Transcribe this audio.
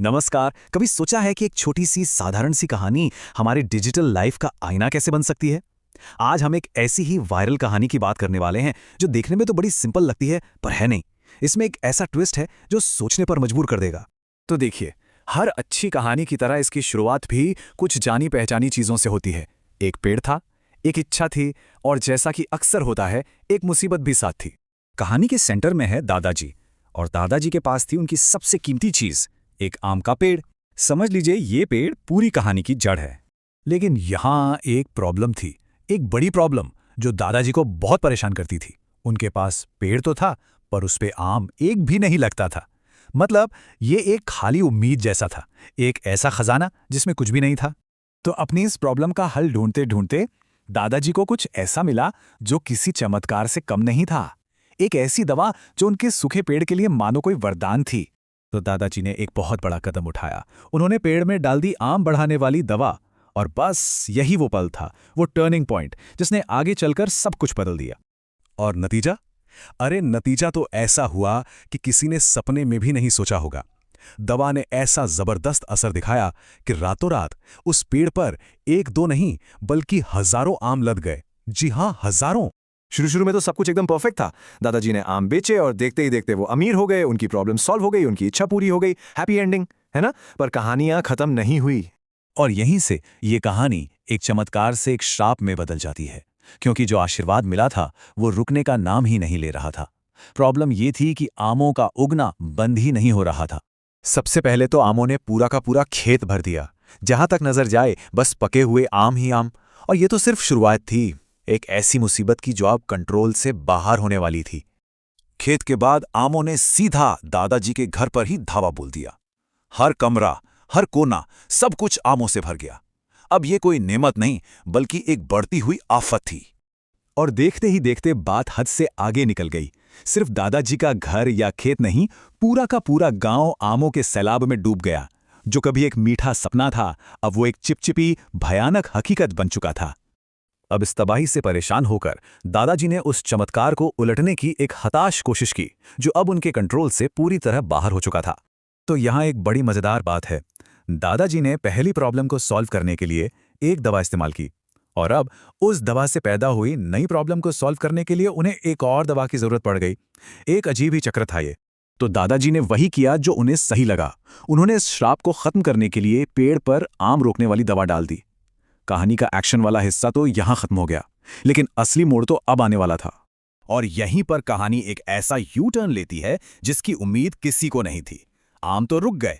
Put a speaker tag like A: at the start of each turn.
A: नमस्कार। कभी सोचा है कि एक छोटी सी साधारण सी कहानी हमारी डिजिटल लाइफ का आईना कैसे बन सकती है? आज हम एक ऐसी ही वायरल कहानी की बात करने वाले हैं जो देखने में तो बड़ी सिंपल लगती है पर है नहीं। इसमें एक ऐसा ट्विस्ट है जो सोचने पर मजबूर कर देगा। तो देखिए, हर अच्छी कहानी की तरह इसकी शुरुआत भी कुछ जानी पहचानी चीजों से होती है। एक पेड़ था, एक इच्छा थी और जैसा कि अक्सर होता है, एक मुसीबत भी साथ थी। कहानी के सेंटर में है दादाजी, और दादाजी के पास थी उनकी सबसे कीमती चीज, एक आम का पेड़। समझ लीजिए ये पेड़ पूरी कहानी की जड़ है। लेकिन यहां एक प्रॉब्लम थी, एक बड़ी प्रॉब्लम जो दादाजी को बहुत परेशान करती थी। उनके पास पेड़ तो था पर उस पे आम एक भी नहीं लगता था। मतलब ये एक खाली उम्मीद जैसा था, एक ऐसा खजाना जिसमें कुछ भी नहीं था। तो अपनी इस प्रॉब्लम का हल ढूंढते ढूंढते दादाजी को कुछ ऐसा मिला जो किसी चमत्कार से कम नहीं था। एक ऐसी दवा जो उनके सूखे पेड़ के लिए मानो कोई वरदान थी। तो दादाजी ने एक बहुत बड़ा कदम उठाया। उन्होंने पेड़ में डाल दी आम बढ़ाने वाली दवा, और बस यही वो पल था, वो टर्निंग पॉइंट जिसने आगे चलकर सब कुछ बदल दिया। और नतीजा? अरे नतीजा तो ऐसा हुआ कि किसी ने सपने में भी नहीं सोचा होगा। दवा ने ऐसा जबरदस्त असर दिखाया कि रातों रात उस पेड़ पर एक दो नहीं बल्कि हजारों आम लद गए। जी हां, हजारों।
B: शुरू शुरू में तो सब कुछ एकदम परफेक्ट था। दादाजी ने आम बेचे और देखते ही देखते वो अमीर हो गए, उनकी प्रॉब्लम सॉल्व हो गई, उनकी इच्छा पूरी हो गई। हैप्पी एंडिंग, है ना? पर कहानियां खत्म नहीं हुई।
A: और यहीं से ये कहानी एक चमत्कार से एक श्राप में बदल जाती है, क्योंकि जो आशीर्वाद मिला था वो रुकने का नाम ही नहीं ले रहा था। प्रॉब्लम ये थी कि आमों का उगना बंद ही नहीं हो रहा था।
B: सबसे पहले तो आमों ने पूरा का पूरा खेत भर दिया। जहां तक नजर जाए बस पके हुए आम ही आम। और ये तो सिर्फ शुरुआत थी, एक ऐसी मुसीबत की जो अब कंट्रोल से बाहर होने वाली थी।
A: खेत के बाद आमों ने सीधा दादाजी के घर पर ही धावा बोल दिया। हर कमरा, हर कोना, सब कुछ आमों से भर गया। अब ये कोई नेमत नहीं बल्कि एक बढ़ती हुई आफत थी।
B: और देखते ही देखते बात हद से आगे निकल गई। सिर्फ दादाजी का घर या खेत नहीं, पूरा का पूरा गांव आमों के सैलाब में डूब गया। जो कभी एक मीठा सपना था, अब वो एक चिपचिपी भयानक हकीकत बन चुका था।
A: अब इस तबाही से परेशान होकर दादाजी ने उस चमत्कार को उलटने की एक हताश कोशिश की जो अब उनके कंट्रोल से पूरी तरह बाहर हो चुका था। तो यहाँ एक बड़ी मजेदार बात है। दादाजी ने पहली प्रॉब्लम को सॉल्व करने के लिए एक दवा इस्तेमाल की, और अब उस दवा से पैदा हुई नई प्रॉब्लम को सॉल्व करने के लिए उन्हें एक और दवा की जरूरत पड़ गई। एक अजीब ही चक्र था ये। तो दादाजी ने वही किया जो उन्हें सही लगा। उन्होंने इस श्राप को खत्म करने के लिए पेड़ पर आम रोकने वाली दवा डाल दी। कहानी का एक्शन वाला हिस्सा तो यहां खत्म हो गया, लेकिन असली मोड़ तो अब आने वाला था। और यहीं पर कहानी एक ऐसा यू टर्न लेती है जिसकी उम्मीद किसी को नहीं थी। आम तो रुक गए,